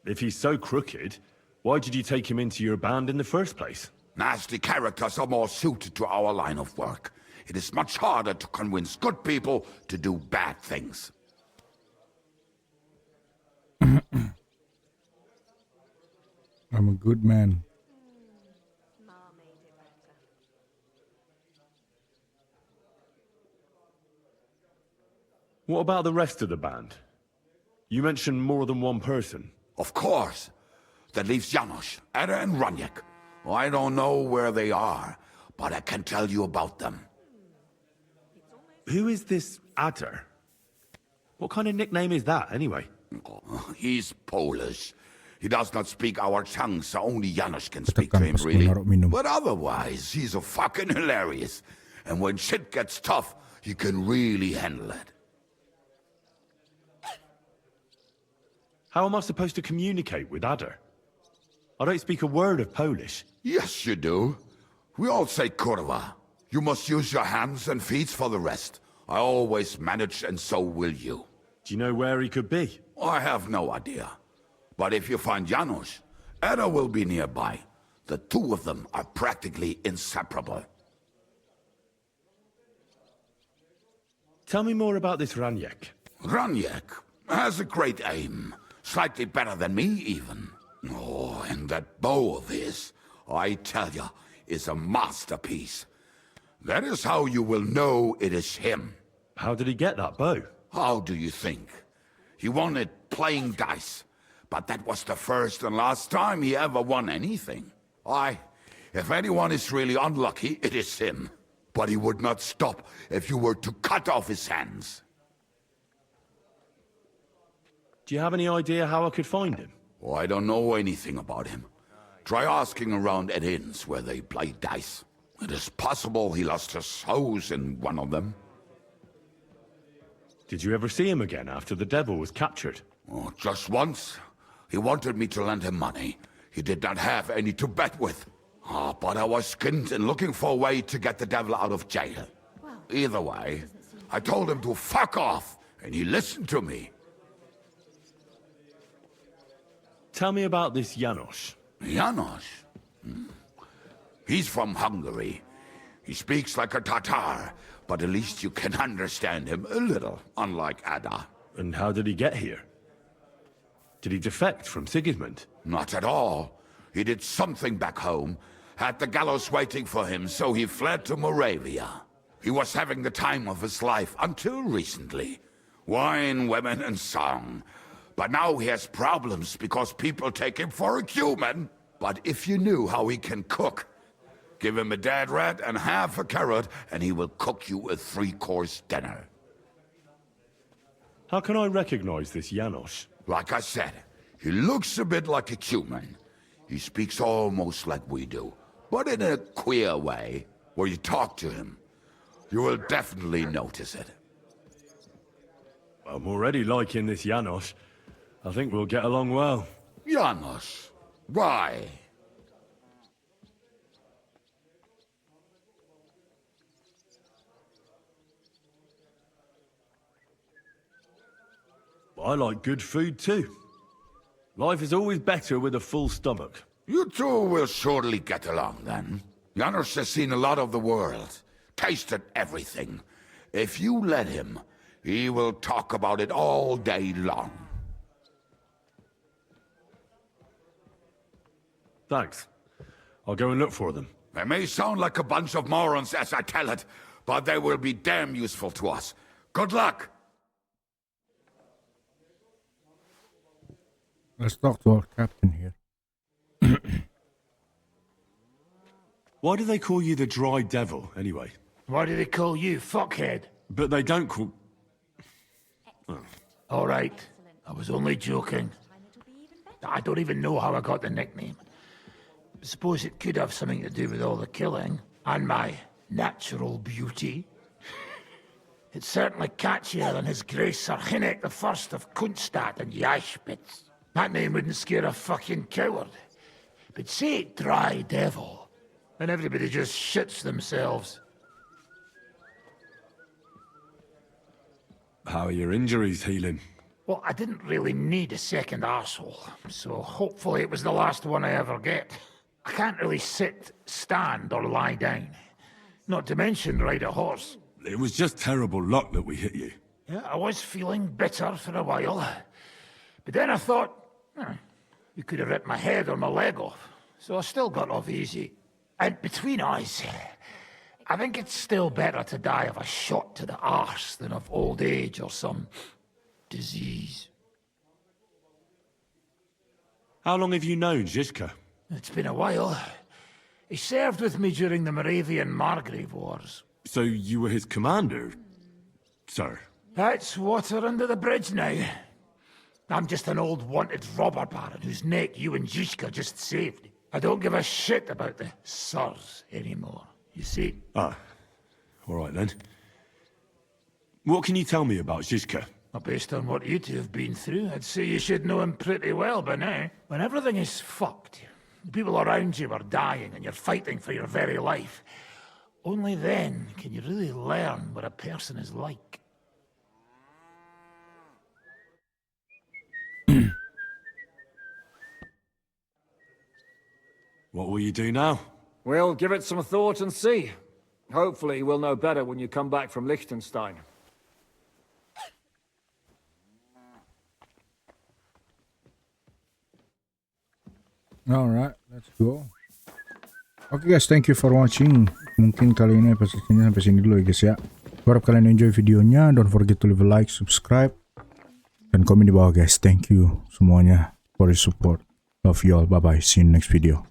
If he's so crooked, why did you take him into your band in the first place? Nasty characters are more suited to our line of work. It is much harder to convince good people to do bad things. I'm a good man. What about the rest of the band? You mentioned more than one person. Of course. That leaves Janos, Ada and Raniak. I don't know where they are, but I can tell you about them. Who is this Adder? What kind of nickname is that, anyway? He's Polish. He does not speak our tongue, so only Janos can speak to him, really. But otherwise, he's a fucking hilarious. And when shit gets tough, he can really handle it. How am I supposed to communicate with Adder? I don't speak a word of Polish. Yes, you do. We all say kurwa. You must use your hands and feet for the rest. I always manage, and so will you. Do you know where he could be? I have no idea. But if you find Janos, Ada will be nearby. The two of them are practically inseparable. Tell me more about this Ranyek. Ranyek has a great aim. Slightly better than me, even. Oh, and that bow of his, I tell ya, is a masterpiece. That is how you will know it is him. How did he get that bow? How do you think? He won it playing dice. But that was the first and last time he ever won anything. If anyone is really unlucky, it is him. But he would not stop if you were to cut off his hands. Do you have any idea how I could find him? Oh, I don't know anything about him. Try asking around at inns where they play dice. It is possible he lost his hose in one of them. Did you ever see him again after the devil was captured? Oh, just once. He wanted me to lend him money. He did not have any to bet with. But I was skinned and looking for a way to get the devil out of jail. Either way, I told him to fuck off, and he listened to me. Tell me about this Janos. Janos? He's from Hungary. He speaks like a Tatar, but at least you can understand him a little, unlike Ada. And how did he get here? Did he defect from Sigismund? Not at all. He did something back home, had the gallows waiting for him, so he fled to Moravia. He was having the time of his life until recently. Wine, women, and song. But now he has problems because people take him for a human. But if you knew how he can cook, give him a dead rat and half a carrot, and he will cook you a 3-course dinner. How can I recognize this Janos? Like I said, he looks a bit like a human. He speaks almost like we do, but in a queer way, where you talk to him. You will definitely notice it. I'm already liking this Janos. I think we'll get along well. Janos? Why? I like good food too. Life is always better with a full stomach. You two will surely get along then. Janos has seen a lot of the world, tasted everything. If you let him, he will talk about it all day long. Thanks. I'll go and look for them. They may sound like a bunch of morons as I tell it, but they will be damn useful to us. Good luck! Let's talk to our captain here. Why do they call you the Dry Devil, anyway? Why do they call you fuckhead? But they don't call... All right. I was only joking. I don't even know how I got the nickname. Suppose it could have something to do with all the killing and my natural beauty. It's certainly catchier than His Grace Sir Hinnek the First of Kunststadt and Yashpitz. That name wouldn't scare a fucking coward. But say it Dry Devil, and everybody just shits themselves. How are your injuries healing? Well, I didn't really need a second arsehole, so hopefully it was the last one I ever get. I can't really sit, stand, or lie down. Not to mention ride a horse. It was just terrible luck that we hit you. Yeah, I was feeling bitter for a while. But then I thought, you could have ripped my head or my leg off. So I still got off easy. And between us, I think it's still better to die of a shot to the arse than of old age or some disease. How long have you known Zizka? It's been a while. He served with me during the Moravian Margrave Wars. So you were his commander, sir? That's water under the bridge now. I'm just an old wanted robber baron whose neck you and Zizka just saved. I don't give a shit about the sirs anymore, you see. Ah, all right then. What can you tell me about Zizka? Well, based on what you two have been through, I'd say you should know him pretty well by now. When everything is fucked, the people around you are dying and you're fighting for your very life, only then can you really learn what a person is like. What will you do now? We'll give it some thought and see. Hopefully we'll know better when you come back from Liechtenstein. Alright, let's go. Oke guys, thank you for watching. Mungkin kali ini episode-nya sampai sini dulu ya guys ya. Gue harap kalian enjoy videonya. Don't forget to leave a like, subscribe, dan komen di bawah guys. Thank you semuanya for your support. Love you all. Bye bye. See you in the next video.